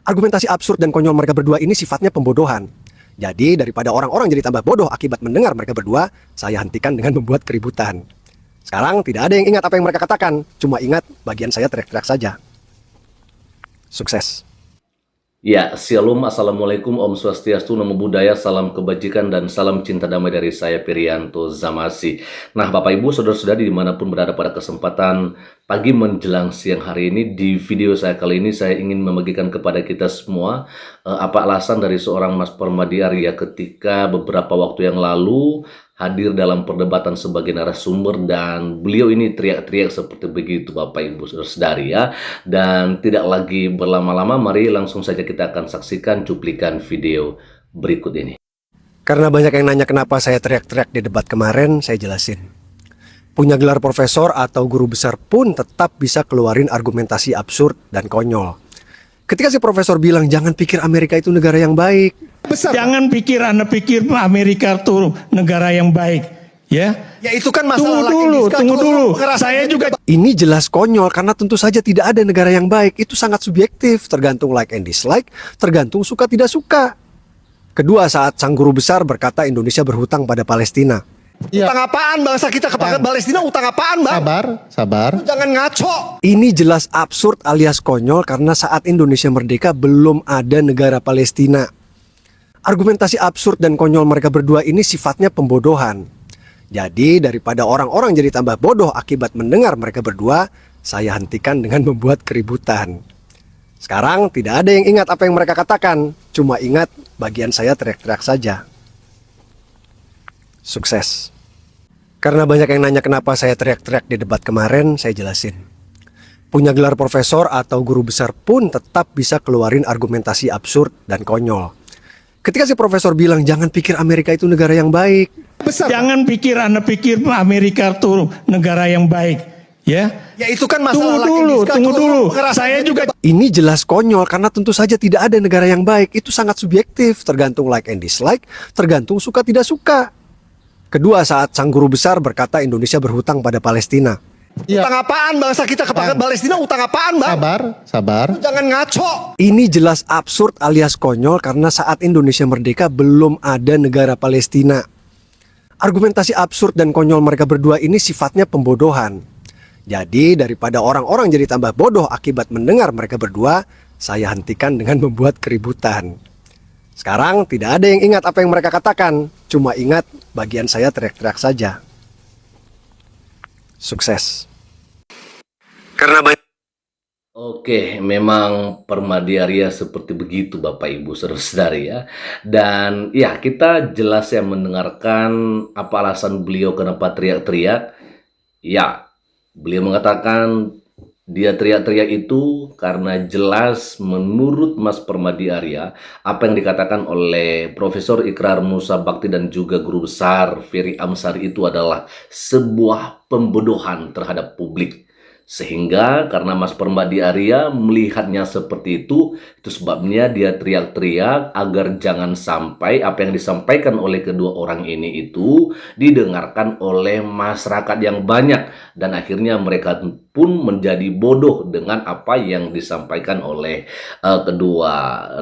Argumentasi absurd dan konyol mereka berdua ini sifatnya pembodohan. Jadi daripada orang-orang jadi tambah bodoh akibat mendengar mereka berdua, saya hentikan dengan membuat keributan. Sekarang tidak ada yang ingat apa yang mereka katakan, cuma ingat bagian saya teriak-teriak saja. Sukses. Ya, Shalom, Assalamualaikum, Om Swastiastu, Namo Buddhaya, salam kebajikan dan salam cinta damai dari saya, Pirianto Zamasi. Nah, Bapak Ibu, saudara-saudari dimanapun berada pada kesempatan pagi menjelang siang hari ini, di video saya kali ini saya ingin membagikan kepada kita semua apa alasan dari seorang Mas Permadi Arya ketika beberapa waktu yang lalu hadir dalam perdebatan sebagai narasumber, dan beliau ini teriak-teriak seperti begitu, Bapak Ibu Saudari ya. Dan tidak lagi berlama-lama, mari langsung saja kita akan saksikan cuplikan video berikut ini. Karena banyak yang nanya kenapa saya teriak-teriak di debat kemarin, saya jelasin. Punya gelar profesor atau guru besar pun tetap bisa keluarin argumentasi absurd dan konyol. Ketika si profesor bilang jangan pikir Amerika itu negara yang baik. Jangan pikir Anda pikir Amerika itu negara yang baik, ya. Ya itu kan masalah. Tunggu dulu. Saya juga. Ini jelas konyol karena tentu saja tidak ada negara yang baik. Itu sangat subjektif, tergantung like and dislike, tergantung suka tidak suka. Kedua, saat sang guru besar berkata Indonesia berhutang pada Palestina. Ya. Utang apaan bangsa kita kepada Palestina? Utang apaan, Bang? Sabar. Jangan ngaco. Ini jelas absurd alias konyol karena saat Indonesia merdeka belum ada negara Palestina. Argumentasi absurd dan konyol mereka berdua ini sifatnya pembodohan. Jadi daripada orang-orang jadi tambah bodoh akibat mendengar mereka berdua, saya hentikan dengan membuat keributan. Sekarang tidak ada yang ingat apa yang mereka katakan, cuma ingat bagian saya teriak-teriak saja. Sukses. Karena banyak yang nanya kenapa saya teriak-teriak di debat kemarin, saya jelasin. Punya gelar profesor atau guru besar pun tetap bisa keluarin argumentasi absurd dan konyol. Ketika si profesor bilang jangan pikir Amerika itu negara yang baik. Jangan pikir Anda pikir Amerika itu negara yang baik, ya. Ya itu kan masalah. Tunggu dulu. Saya juga. Ini jelas konyol karena tentu saja tidak ada negara yang baik. Itu sangat subjektif, tergantung like and dislike, tergantung suka tidak suka. Kedua, saat sang guru besar berkata Indonesia berhutang pada Palestina. Ya. Utang apaan bangsa kita kepada Palestina? Utang apaan, Bang? Sabar. Jangan ngaco. Ini jelas absurd alias konyol karena saat Indonesia merdeka belum ada negara Palestina. Argumentasi absurd dan konyol mereka berdua ini sifatnya pembodohan. Jadi daripada orang-orang jadi tambah bodoh akibat mendengar mereka berdua, saya hentikan dengan membuat keributan. Sekarang tidak ada yang ingat apa yang mereka katakan, cuma ingat bagian saya teriak-teriak saja. Sukses. Karena banyak. Oke, memang Permadi Arya seperti begitu, Bapak Ibu Saudari ya. Dan ya, kita jelas ya mendengarkan apa alasan beliau kenapa teriak-teriak. Ya, beliau mengatakan dia teriak-teriak itu karena jelas menurut Mas Permadi Arya apa yang dikatakan oleh Profesor Ikrar Nusa Bakti dan juga Guru Besar Ferry Amsari itu adalah sebuah pembodohan terhadap publik. Sehingga karena Mas Permadi Arya melihatnya seperti itu sebabnya dia teriak-teriak agar jangan sampai apa yang disampaikan oleh kedua orang ini itu didengarkan oleh masyarakat yang banyak, dan akhirnya mereka pun menjadi bodoh dengan apa yang disampaikan oleh kedua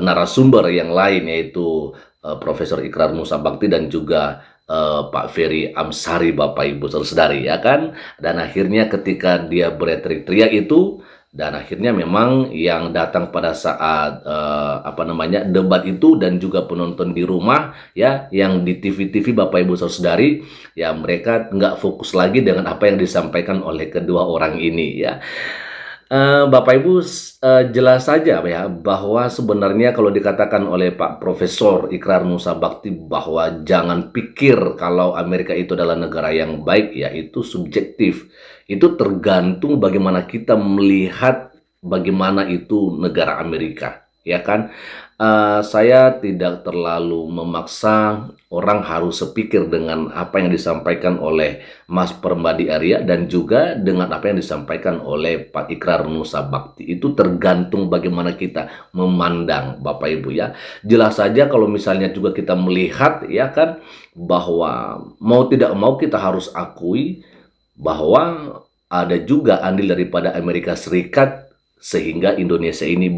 narasumber yang lain, yaitu Profesor Ikrar Nusa Bakti dan juga Pak Ferry Amsari, Bapak Ibu Saudari ya kan. Dan akhirnya ketika dia berteriak-teriak itu, dan akhirnya memang yang datang pada saat debat itu dan juga penonton di rumah ya, yang di TV-TV Bapak Ibu Saudari ya, mereka nggak fokus lagi dengan apa yang disampaikan oleh kedua orang ini ya. Bapak Ibu jelas saja ya bahwa sebenarnya kalau dikatakan oleh Pak Profesor Ikrar Nusa Bakti bahwa jangan pikir kalau Amerika itu adalah negara yang baik, ya itu subjektif. Itu tergantung bagaimana kita melihat bagaimana itu negara Amerika, ya kan? Saya tidak terlalu memaksa orang harus sepikir dengan apa yang disampaikan oleh Mas Permadi Arya dan juga dengan apa yang disampaikan oleh Pak Ikrar Nusa Bakti. Itu tergantung bagaimana kita memandang, Bapak Ibu ya. Jelas saja kalau misalnya juga kita melihat ya kan, bahwa mau tidak mau kita harus akui bahwa ada juga andil daripada Amerika Serikat sehingga Indonesia ini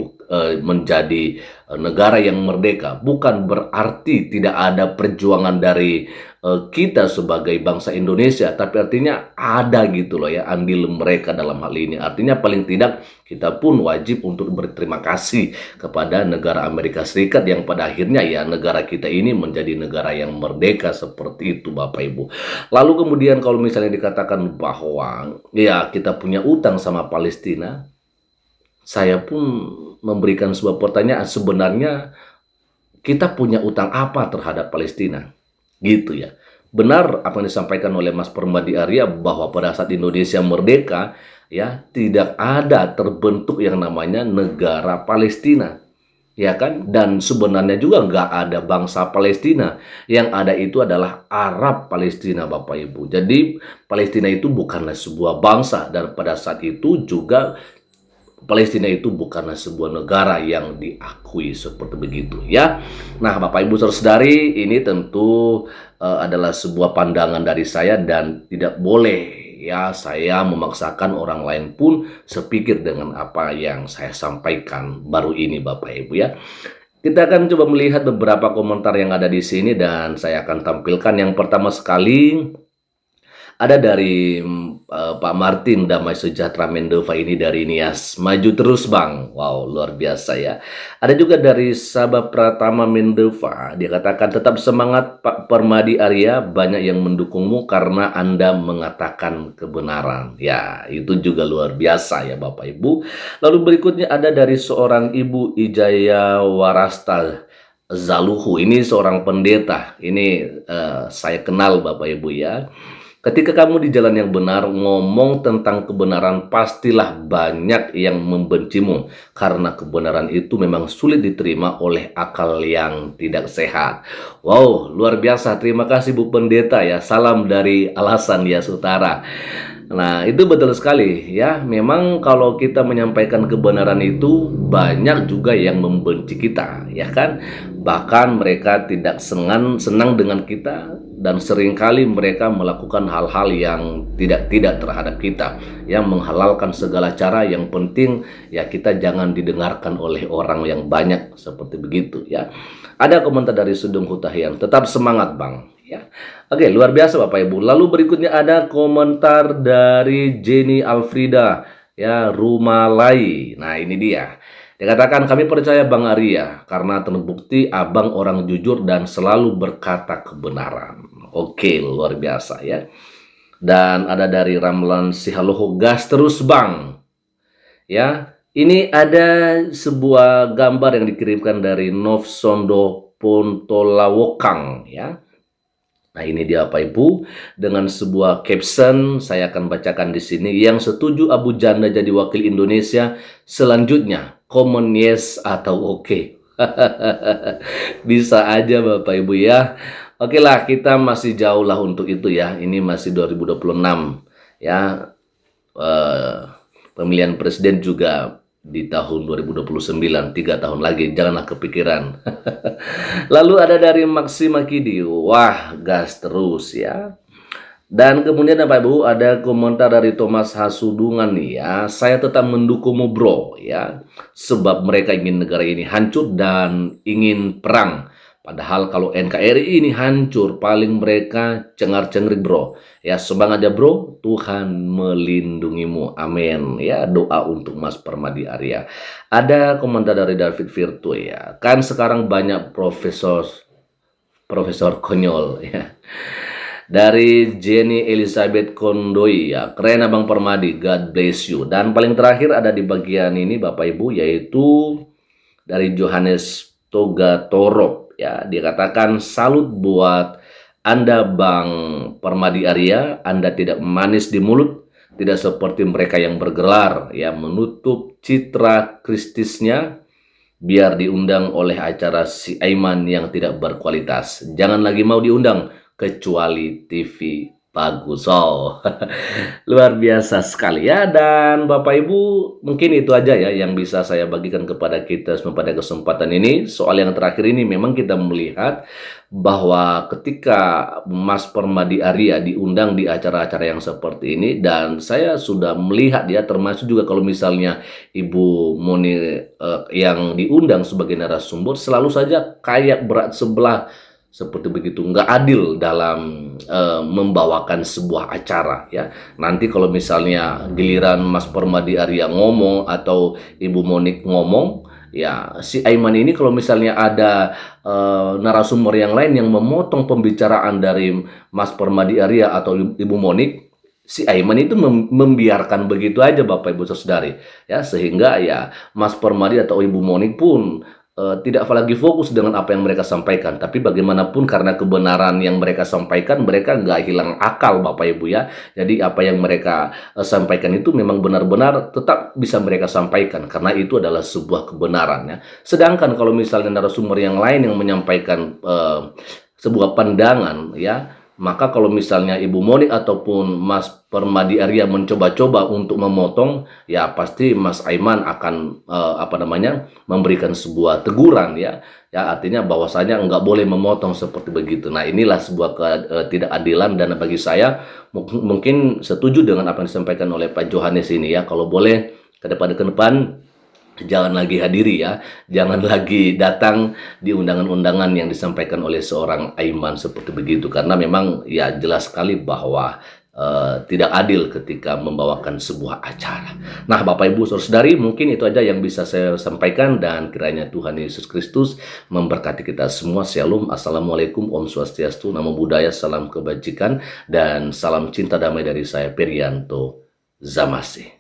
menjadi negara yang merdeka. Bukan berarti tidak ada perjuangan dari kita sebagai bangsa Indonesia, tapi artinya ada gitu loh ya andil mereka dalam hal ini. Artinya paling tidak kita pun wajib untuk berterima kasih kepada negara Amerika Serikat yang pada akhirnya ya negara kita ini menjadi negara yang merdeka seperti itu Bapak Ibu. Lalu kemudian kalau misalnya dikatakan bahwa ya kita punya utang sama Palestina, saya pun memberikan sebuah pertanyaan, sebenarnya kita punya utang apa terhadap Palestina? Gitu ya. Benar apa yang disampaikan oleh Mas Permadi Arya bahwa pada saat Indonesia merdeka ya tidak ada terbentuk yang namanya negara Palestina. Ya kan? Dan sebenarnya juga nggak ada bangsa Palestina. Yang ada itu adalah Arab Palestina Bapak Ibu. Jadi Palestina itu bukanlah sebuah bangsa, dan pada saat itu juga Palestina itu bukanlah sebuah negara yang diakui seperti begitu ya. Nah, Bapak Ibu Saudari, ini tentu adalah sebuah pandangan dari saya dan tidak boleh ya saya memaksakan orang lain pun sepikir dengan apa yang saya sampaikan baru ini Bapak Ibu ya. Kita akan coba melihat beberapa komentar yang ada di sini dan saya akan tampilkan. Yang pertama sekali ada dari Pak Martin Damai Sejahtera Mendova, ini dari Nias. Maju terus Bang. Wow, luar biasa ya. Ada juga dari Sabah Pratama Mendova. Dia katakan tetap semangat Pak Permadi Arya, banyak yang mendukungmu karena Anda mengatakan kebenaran. Ya, itu juga luar biasa ya Bapak Ibu. Lalu berikutnya ada dari seorang Ibu Ijaya Warasta Zaluhu. Ini seorang pendeta. Ini saya kenal Bapak Ibu ya. Ketika kamu di jalan yang benar, ngomong tentang kebenaran, pastilah banyak yang membencimu. Karena kebenaran itu memang sulit diterima oleh akal yang tidak sehat. Wow, luar biasa. Terima kasih Bu Pendeta ya. Salam dari Alasan Nias Utara. Nah, itu betul sekali ya. Memang kalau kita menyampaikan kebenaran itu banyak juga yang membenci kita, ya kan? Bahkan mereka tidak senang dengan kita dan seringkali mereka melakukan hal-hal yang tidak terhadap kita, yang menghalalkan segala cara. Yang penting ya kita jangan didengarkan oleh orang yang banyak seperti begitu ya. Ada komentar dari Sudung Hutahian, tetap semangat Bang. Ya. Oke, luar biasa Bapak Ibu. Lalu berikutnya ada komentar dari Jenny Alfrida ya, Rumalai. Nah, ini dia. Dikatakan kami percaya Bang Arya karena terbukti Abang orang jujur dan selalu berkata kebenaran. Oke, luar biasa ya. Dan ada dari Ramlan Sihaloho, gas terus Bang. Ya, ini ada sebuah gambar yang dikirimkan dari Novsondo Pontolawokang ya. Nah, ini dia Bapak Ibu dengan sebuah caption saya akan bacakan di sini. Yang setuju Abu Janda jadi wakil Indonesia selanjutnya comment yes atau oke. Bisa aja Bapak Ibu ya. Oke lah, kita masih jauh lah untuk itu ya. Ini masih 2026 ya. Pemilihan presiden juga di tahun 2029, 3 tahun lagi, janganlah kepikiran. Lalu ada dari Maksima Kidi, wah gas terus ya. Dan kemudian Bapak Ibu ada komentar dari Thomas Hasudungan nih ya, saya tetap mendukungmu bro ya, sebab mereka ingin negara ini hancur dan ingin perang. Padahal kalau NKRI ini hancur, paling mereka cengar-cengrik bro. Ya semangat ya bro, Tuhan melindungimu. Amin. Ya doa untuk Mas Permadi Arya. Ada komentar dari David Virtu ya. Kan sekarang banyak profesor konyol ya. Dari Jenny Elizabeth Kondoi ya. Keren Abang Permadi, God bless you. Dan paling terakhir ada di bagian ini Bapak Ibu, yaitu dari Johannes Togatoro. Ya, dia katakan salut buat Anda Bang Permadi Arya, Anda tidak manis di mulut, tidak seperti mereka yang bergelar, ya menutup citra kristisnya biar diundang oleh acara si Aiman yang tidak berkualitas. Jangan lagi mau diundang kecuali TV Bagus, oh luar biasa sekali ya. Dan Bapak Ibu, mungkin itu aja ya yang bisa saya bagikan kepada kita semua pada kesempatan ini. Soal yang terakhir ini memang kita melihat bahwa ketika Mas Permadi Arya diundang di acara-acara yang seperti ini, dan saya sudah melihat ya, termasuk juga kalau misalnya Ibu Moni yang diundang sebagai narasumber, selalu saja kayak berat sebelah seperti begitu, nggak adil dalam membawakan sebuah acara ya. Nanti kalau misalnya giliran Mas Permadi Arya ngomong atau Ibu Monik ngomong, ya si Aiman ini kalau misalnya ada narasumber yang lain yang memotong pembicaraan dari Mas Permadi Arya atau Ibu Monik, si Aiman itu membiarkan begitu aja Bapak Ibu Saudari ya, sehingga ya Mas Permadi atau Ibu Monik pun tidak lagi fokus dengan apa yang mereka sampaikan. Tapi bagaimanapun karena kebenaran yang mereka sampaikan, mereka nggak hilang akal Bapak Ibu ya. Jadi apa yang mereka sampaikan itu memang benar-benar tetap bisa mereka sampaikan, karena itu adalah sebuah kebenaran ya. Sedangkan kalau misalnya narasumber yang lain yang menyampaikan sebuah pandangan ya, maka kalau misalnya Ibu Monik ataupun Mas Permadi Arya mencoba-coba untuk memotong, ya pasti Mas Aiman akan memberikan sebuah teguran ya. Ya artinya bahwasanya nggak boleh memotong seperti begitu. Nah inilah sebuah ketidakadilan, dan bagi saya mungkin setuju dengan apa yang disampaikan oleh Pak Johannes ini ya. Kalau boleh ke depan jangan lagi hadiri ya, jangan lagi datang di undangan-undangan yang disampaikan oleh seorang Aiman seperti begitu, karena memang ya jelas sekali bahwa tidak adil ketika membawakan sebuah acara. Nah Bapak Ibu Saudari, mungkin itu aja yang bisa saya sampaikan, dan kiranya Tuhan Yesus Kristus memberkati kita semua. Shalom, Assalamualaikum, Om Swastiastu, Namo Buddhaya, salam kebajikan, dan salam cinta damai dari saya Perianto Zamasi.